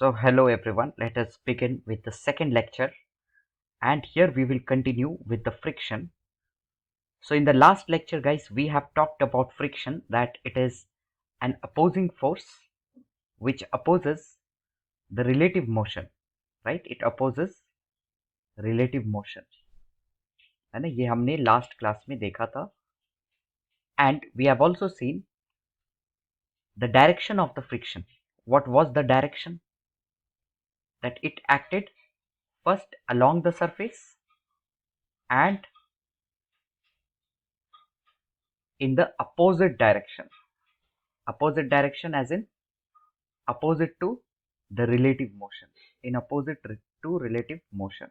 So hello everyone, let us begin with the second lecture, and here we will continue with the friction. So in the last lecture guys, we have talked about friction, that it is an opposing force which opposes the relative motion, right? It opposes relative motion, है ना? ये हमने last class में देखा था. And we have also seen the direction of the friction. What was the direction? That it acted first along the surface and in the opposite direction. Opposite direction as in opposite to the relative motion. In opposite to relative motion.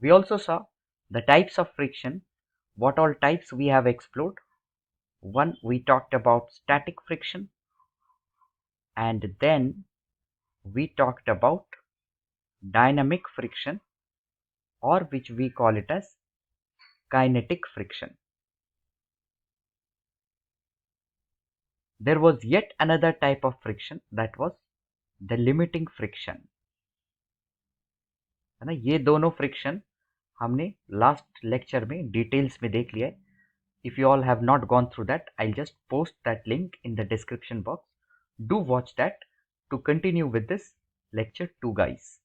We also saw the types of friction. What all types we have explored. One, we talked about static friction, and then we talked about dynamic friction, or which we call it as kinetic friction. There was yet another type of friction, that was the limiting friction, है ना? ये दोनों friction हमने last lecture में details में देख लिया है. If you all have not gone through that, I'll just post that link in the description box. Do watch that to continue with this lecture 2 guys.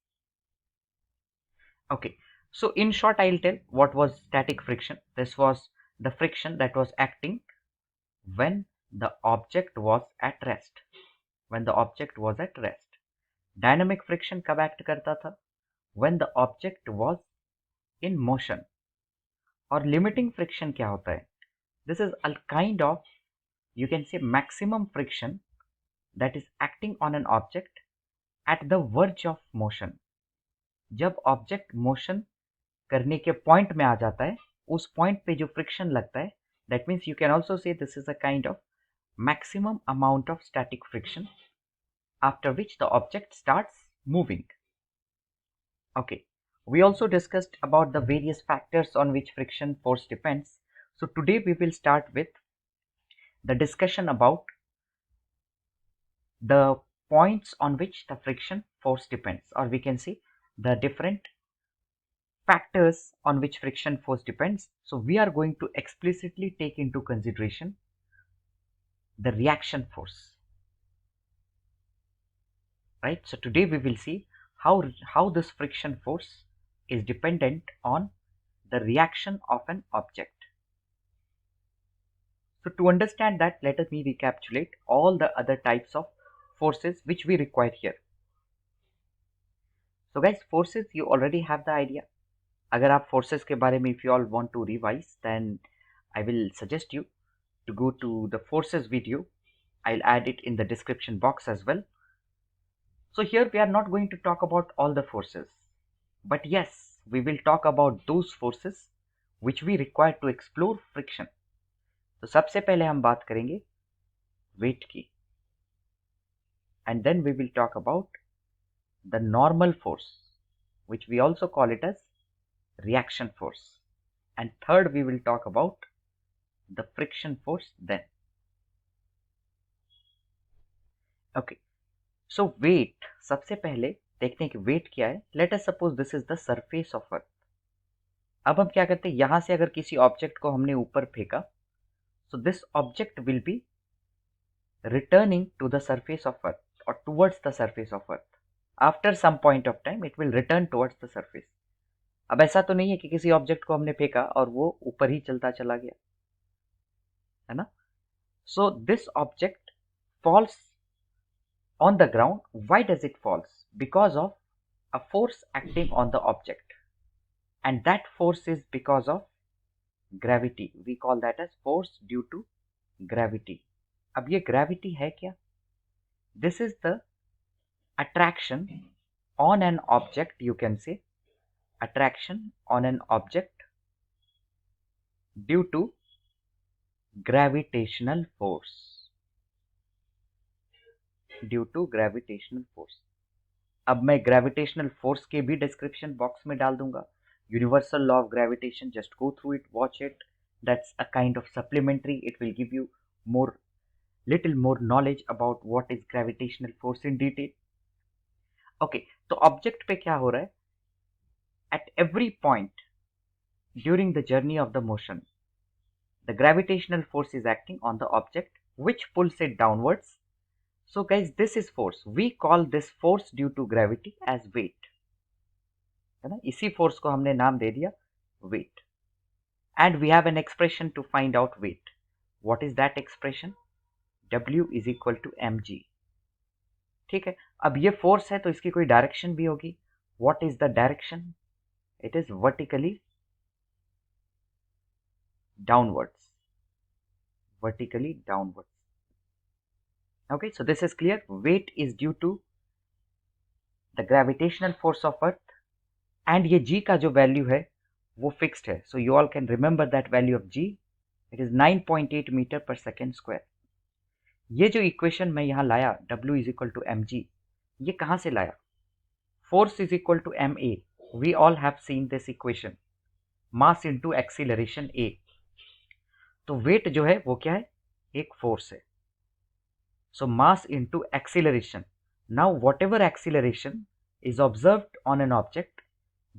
Okay, so in short I'll tell what was static friction. This was the friction that was acting when the object was at rest. When the object was at rest. Dynamic friction कब act करता था? When the object was in motion. और limiting friction क्या होता है? This is a kind of, you can say, maximum friction that is acting on an object at the verge of motion. जब object motion करने के point में आ जाता है, उस पॉइंट पे जो फ्रिक्शन लगता है, that means you can also से this is a kind of maximum amount of static friction after which the object starts moving. Okay, we also discussed about the various factors on which friction force depends. So today we will start with the discussion about the points on which the friction force depends, or we can say the different factors on which friction force depends. So we are going to explicitly take into consideration the reaction force, right? So today we will see how this friction force is dependent on the reaction of an object. So to understand that, let me recapitulate all the other types of forces which we require here. So guys, forces, you already have the idea. अगर आप forces के बारे में, if you all want to revise, then I will suggest you to go to the forces video. I'll add it in the description box as well. So here we are not going to talk about all the forces, but yes, we will talk about those forces which we require to explore friction. तो सबसे पहले हम बात करेंगे weight की, and then we will talk about the normal force, which we also call it as reaction force, and third we will talk about the friction force then. Okay, so weight, सबसे पहले देखते हैं कि weight क्या है. Let us suppose this is the surface of earth. अब हम क्या करते हैं, यहां से अगर किसी ऑब्जेक्ट को हमने ऊपर फेंका, so this object will be returning to the surface of earth or towards the surface of earth. After some point of time it will return towards the surface. अब ऐसा तो नहीं है कि किसी ऑब्जेक्ट को हमने फेंका और वो ऊपर ही चलता चला गया, है ना? So this object falls on the ground. Why does it falls? Because of a force acting on the object, and that force is because of gravity. We call that as force due to gravity. अब ये gravity है क्या? This is the attraction on an object, you can say attraction on an object due to gravitational force. Due to gravitational force. अब मैं gravitational force के भी description box में डाल दूंगा. Universal law of gravitation, just go through it, watch it. That's a kind of supplementary. It will give you little more knowledge about what is gravitational force in detail. Okay, तो object पे क्या हो रहा है, at every point during the journey of the motion the gravitational force is acting on the object which pulls it downwards. So guys, this is force. We call this force due to gravity as weight. है ना, इसी force को हमने नाम दे दिया weight. And we have an expression to find out weight. What is that expression? W is equal to mg. ठीक है, अब ये फोर्स है तो इसकी कोई डायरेक्शन भी होगी. What is the direction? It is vertically downwards. Vertically downwards. Okay, so this is clear. Weight is due to the gravitational force of earth, and ये g का जो वैल्यू है वो फिक्स्ड है. So you all can remember that value of g. It is 9.8 metre per second square. ये जो equation मैं यहाँ लाया w is equal to M G, ये कहाँ से लाया? Force is equal to M A. We all have seen this equation. Mass into acceleration a. तो वेट जो है वो क्या है? एक फोर्स है. So mass into acceleration. Now whatever acceleration is observed on an object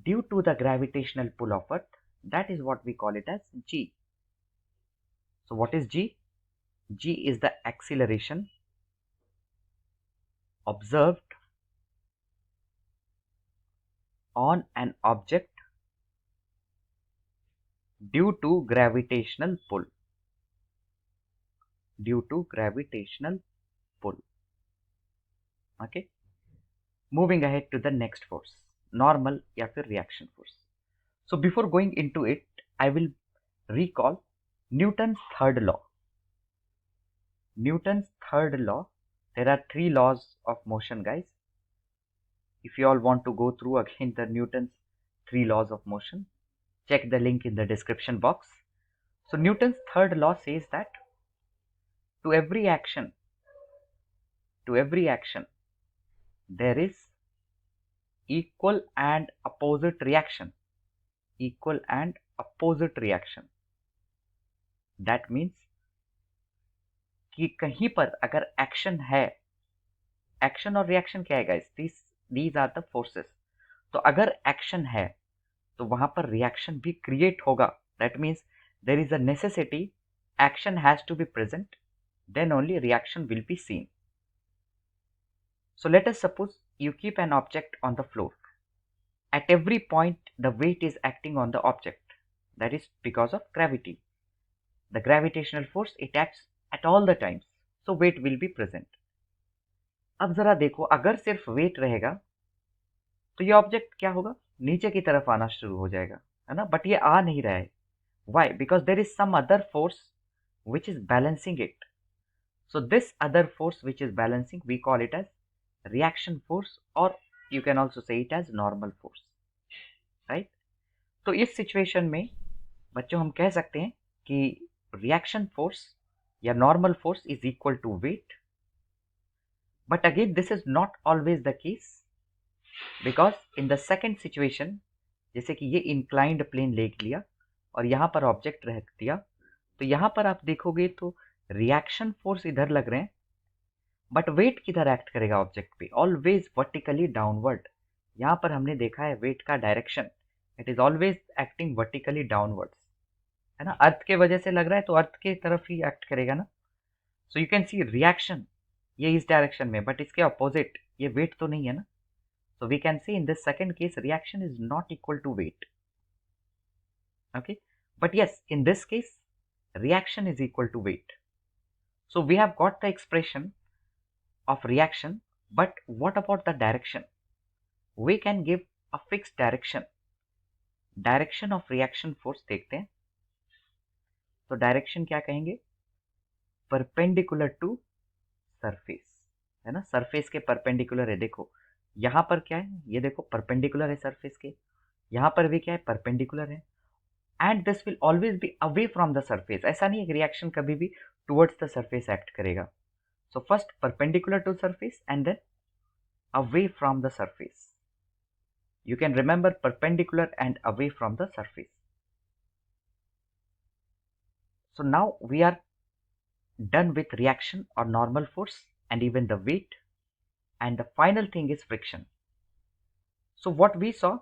due to the gravitational pull of earth, that is what we call it as g. So what is g? G is the acceleration observed on an object due to gravitational pull. Due to gravitational pull. Okay, moving ahead to the next force, normal या फिर reaction force. So before going into it, I will recall Newton's third law. Newton's third law. There are three laws of motion, guys. If you all want to go through again the Newton's three laws of motion, check the link in the description box. So Newton's third law says that to every action, there is equal and opposite reaction. Equal and opposite reaction. That means कि कहीं पर अगर action है, action और reaction क्या है guys? These are the forces. तो अगर एक्शन है तो वहां पर रिएक्शन भी क्रिएट होगा. That means there is a necessity, action has to be present, then only reaction will be seen. So let us suppose you keep an object on the floor. At every point the weight is acting on the object. That is because of gravity. The gravitational force, it acts at all the times. So weight will be present. अब जरा देखो, अगर सिर्फ wait रहेगा तो ये object क्या होगा? नीचे की तरफ आना शुरू हो जाएगा, है ना. बट ये आ नहीं रहा है. Why? Because there is some other force which is balancing it. So this other force which is balancing, we call it as reaction force, और you can also say it as normal force. Right? तो इस situation में बच्चों हम कह सकते हैं कि रिएक्शन फोर्स या normal force is equal to weight. But again this is not always the case, because in the second situation, जैसे कि ये इंक्लाइंड प्लेन ले लिया और यहाँ पर ऑब्जेक्ट रख दिया, तो यहाँ पर आप देखोगे तो रिएक्शन फोर्स इधर लग रहे हैं, बट वेट किधर एक्ट करेगा ऑब्जेक्ट पे? Always vertically downward. यहाँ पर हमने देखा है वेट का direction, it is always acting vertically downwards, है ना. अर्थ के वजह से लग रहा है तो अर्थ के तरफ ही एक्ट करेगा ना. So you can see reaction ये इस डायरेक्शन में, बट इसके अपोजिट ये वेट तो नहीं है ना. So we can say in this second case reaction is not equal to weight. Okay, but yes, in this case reaction is equal to weight. So we have got the expression of reaction, but what about the direction? We can give a fixed direction. Direction of reaction force देखते हैं. तो direction क्या कहेंगे? Perpendicular to surface, है ना. Surface के perpendicular है. देखो यहाँ पर क्या है, ये देखो परपेंडिकुलर है सरफेस के. यहाँ पर भी क्या है? परपेंडिकुलर है. And this will always be away from the surface. ऐसा नहीं है कि रिएक्शन कभी भी टुवर्ड्स द सरफेस एक्ट करेगा. So first perpendicular to surface and then away from the surface. You can remember perpendicular and away from the surface. So now we are done with reaction or normal force and even the weight, and the final thing is friction. So what we saw,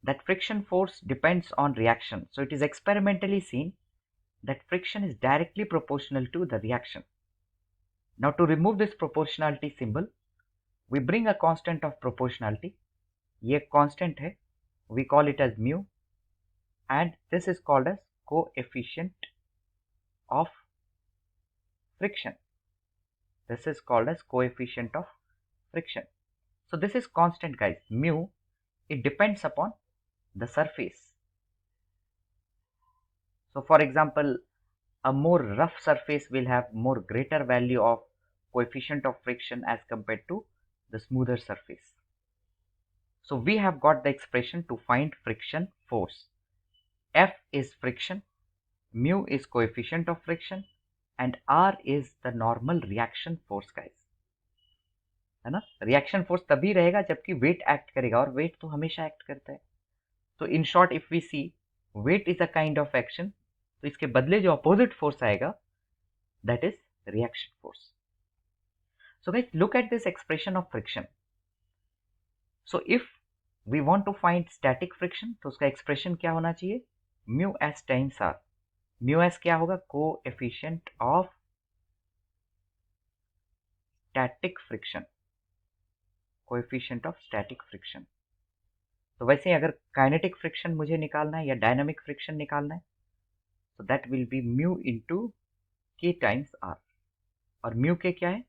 that friction force depends on reaction. So it is experimentally seen that friction is directly proportional to the reaction. Now to remove this proportionality symbol, we bring a constant of proportionality. ये constant है, we call it as mu, and this is called as coefficient of friction. This is called as coefficient of friction. So this is constant, guys. Mu, it depends upon the surface. So for example, a more rough surface will have more greater value of coefficient of friction as compared to the smoother surface. So we have got the expression to find friction force. F is friction, mu is coefficient of friction, and R is the normal reaction force, guys. है ना? Reaction force तभी रहेगा जबकि weight act करेगा, और wait तो हमेशा act करता है. तो in short if we see weight is a kind of action, तो इसके बदले जो अपोजिट फोर्स आएगा that is reaction force. So guys, look at this expression of friction. So if we want to find static friction, तो उसका expression क्या होना चाहिए? Mu S times R. Mu S क्या होगा? Coefficient of static friction. Coefficient of static friction. तो वैसे अगर काइनेटिक फ्रिक्शन मुझे निकालना है या डायनामिक फ्रिक्शन निकालना है, तो that will be mu into के टाइम्स आर. और म्यू के क्या है?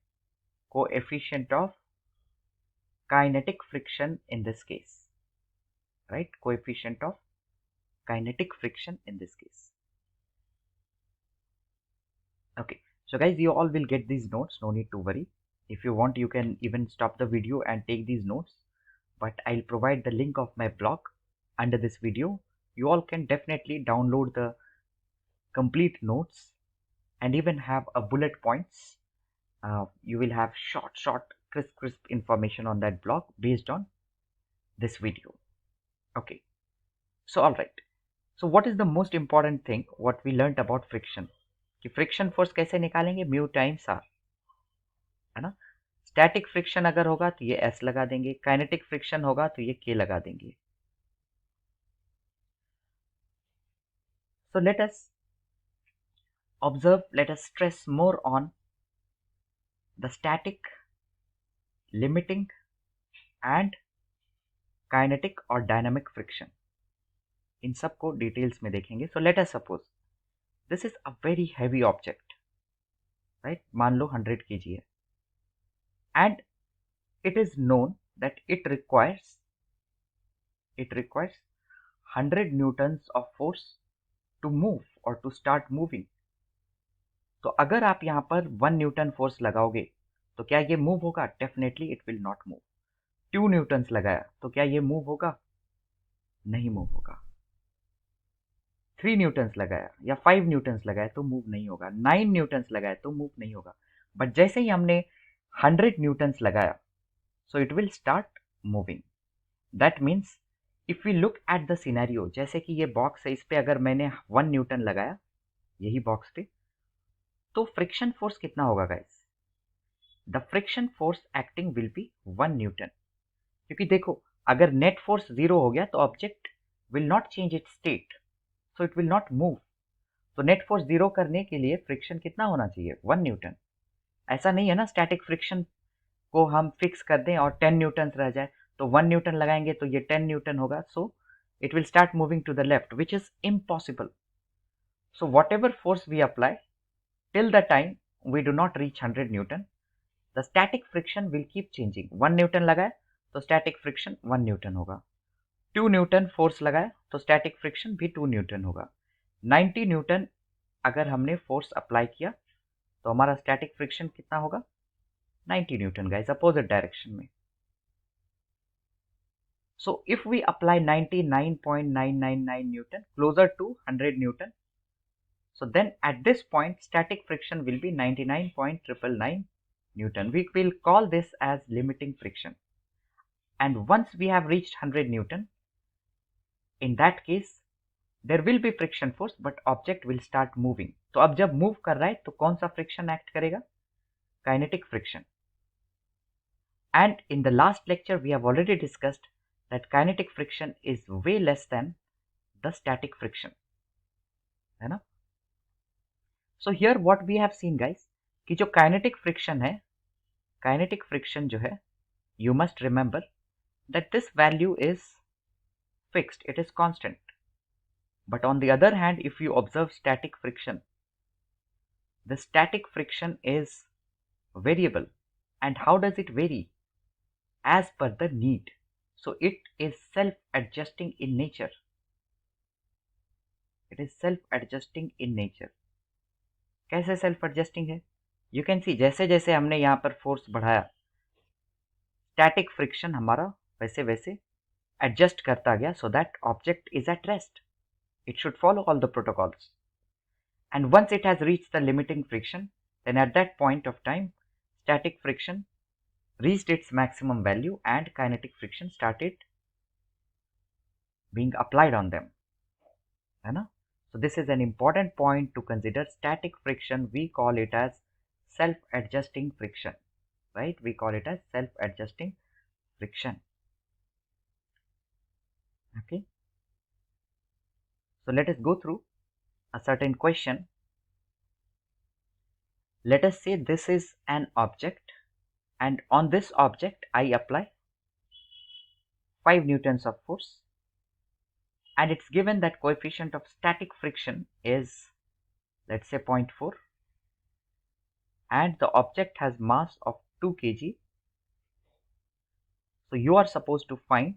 Coefficient of kinetic friction in this case, right? Coefficient of kinetic friction in this case. Okay, so guys, you all will get these notes, no need to worry. If you want, you can even stop the video and take these notes, but I'll provide the link of my blog under this video. You all can definitely download the complete notes and even have a bullet points. You will have short crisp information on that blog based on this video. Okay, so all right. So what is the most important thing what we learnt about friction? कि friction force कैसे निकालेंगे? Mu times are, है ना? Static friction अगर होगा तो ये S लगा देंगे, काइनेटिक फ्रिक्शन होगा तो ये के लगा देंगे. So let us observe, let us stress more on the static, limiting and kinetic और डायनामिक फ्रिक्शन. इन सबको डिटेल्स में देखेंगे. So let us suppose this is a very heavy object, right? मान लो 100 kg है, and it is known that it requires 100 newtons of force to move or to start moving. तो अगर आप यहाँ पर 1 न्यूटन फोर्स लगाओगे तो क्या ये मूव होगा? Definitely it will not move. 2 Newton's लगाया तो क्या ये मूव होगा? नहीं मूव होगा. 3 न्यूटन्स लगाया या 5 न्यूटन्स लगाया तो मूव नहीं होगा. 9 न्यूटन्स लगाया तो मूव नहीं होगा. बट जैसे ही हमने 100 न्यूटन्स लगाया, so it will start moving. That means if we look at the scenario, जैसे कि ये बॉक्स है, इस पे अगर मैंने 1 न्यूटन लगाया यही बॉक्स पे, तो फ्रिक्शन फोर्स कितना होगा guys? The friction force acting will be 1 Newton. क्योंकि देखो, अगर नेट फोर्स 0 हो गया तो object will not change it's state, so it will not move. तो नेट फोर्स 0 करने के लिए फ्रिक्शन कितना होना चाहिए? 1 न्यूटन. ऐसा नहीं है ना स्टैटिक फ्रिक्शन को हम फिक्स कर दें और 10 न्यूटन रह जाए, तो 1 न्यूटन लगाएंगे तो ये 10 न्यूटन होगा. So it will start moving to the left, which is impossible. So whatever force we apply till the time we do not reach 100 newton, the static friction will keep changing. 1 newton लगाए तो static friction 1 Newton होगा. 2 Newton force लगाए तो static friction भी 2 Newton होगा. 90 Newton अगर हमने force apply किया तो हमारा स्टैटिक फ्रिक्शन कितना होगा? 90 न्यूटन गाइस, अपोजिट डायरेक्शन में. So if we apply 99.999 Newton closer to 100 Newton, so then at this point static friction will be 99.999 Newton. We will call this as limiting friction. And once we have reached 100 Newton, in that case there will be friction force but object will start moving. तो अब जब move कर रहा है तो कौन सा friction act करेगा? Kinetic friction. And in the last lecture we have already discussed that kinetic friction is way less than the static friction, है ना? So here what we have seen guys, कि जो kinetic friction है, kinetic friction जो है, you must remember that this value is fixed, it is constant. But on the other hand, if you observe static friction, the static friction is variable. And how does it vary? As per the need. So it is self-adjusting in nature. It is self-adjusting in nature. कैसे self-adjusting है? You can see जैसे जैसे हमने यहाँ पर force बढ़ाया, static friction हमारा वैसे वैसे एडजस्ट करता गया, so that object is at rest. It should follow all the protocols. And once it has reached the limiting friction, then at that point of time, static friction reached its maximum value and kinetic friction started being applied on them. है ना? So this is an important point to consider. Static friction, we call it as self-adjusting friction, right? We call it as self-adjusting friction. Okay. So let us go through a certain question. Let us say this is an object, and on this object I apply 5 newtons of force, and it's given that coefficient of static friction is, let's say, 0.4, and the object has mass of 2 kg. So you are supposed to find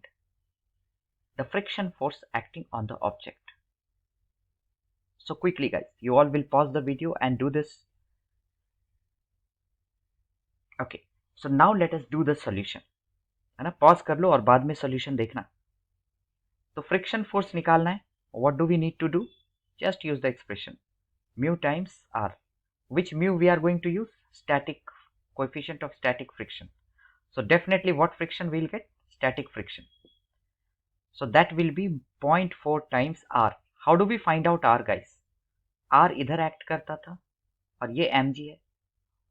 the friction force acting on the object. So quickly guys, you all will pause the video and do this. Okay, so now let us do the solution, है ना? Pause कर लो और बाद में solution देखना. तो friction force निकालना है. What do we need to do? Just use the expression mu times r, which mu we are going to use? Static, coefficient of static friction. So definitely what friction we will get? Static friction. So that will be 0.4 times r. How do we find out r guys? r इधर act करता था और ये mg है.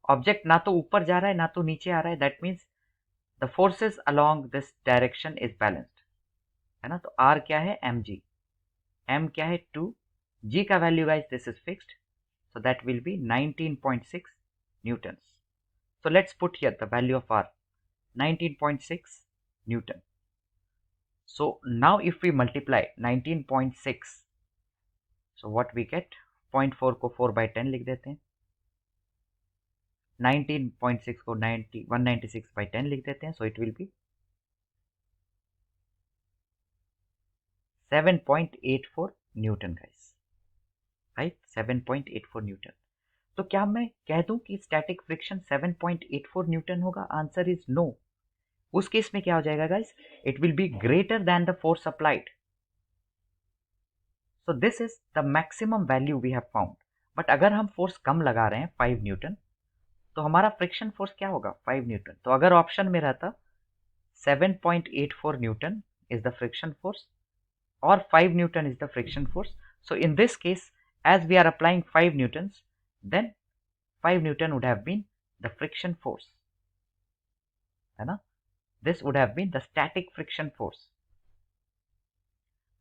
Object ना तो ऊपर जा रहा है ना तो नीचे आ रहा है. That means the forces along this direction is balanced, है ना? तो r क्या है? mg. m क्या है? 2. g का value guys this is fixed, so that will be 19.6 newtons. So let's put here the value of r, 19.6 newton. So now if we multiply 19.6, so what we get? 0.4 को 4 by 10 लिख देते हैं, 19.6 को 196 by 10 लिख देते हैं, so it will be 7.84 newton guys, right? 7.84 newton. तो क्या मैं कह दूं कि स्टैटिक फ्रिक्शन 7.84 न्यूटन होगा? Answer is no. उस केस में क्या हो जाएगा guys? It will be greater than the force applied. So this is the maximum value we have found. But अगर हम फोर्स कम लगा रहे हैं 5 न्यूटन, तो हमारा फ्रिक्शन फोर्स क्या होगा? 5 न्यूटन. तो अगर ऑप्शन में रहता 7.84 Newton is the friction force or 5 newton is the friction force, so in this case as we are applying 5 newtons, then 5 newton would have been the friction force, है ना? This would have been the static friction force.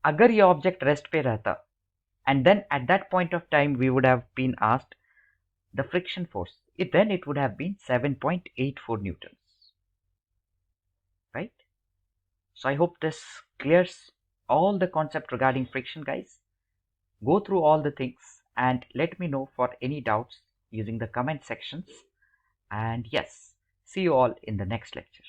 अगर ये object rest पे रहता and then at that point of time we would have been asked the friction force, then it would have been 7.84 newtons, right? So I hope this clears all the concept regarding friction guys. Go through all the things and let me know for any doubts using the comment sections. And yes, see you all in the next lecture.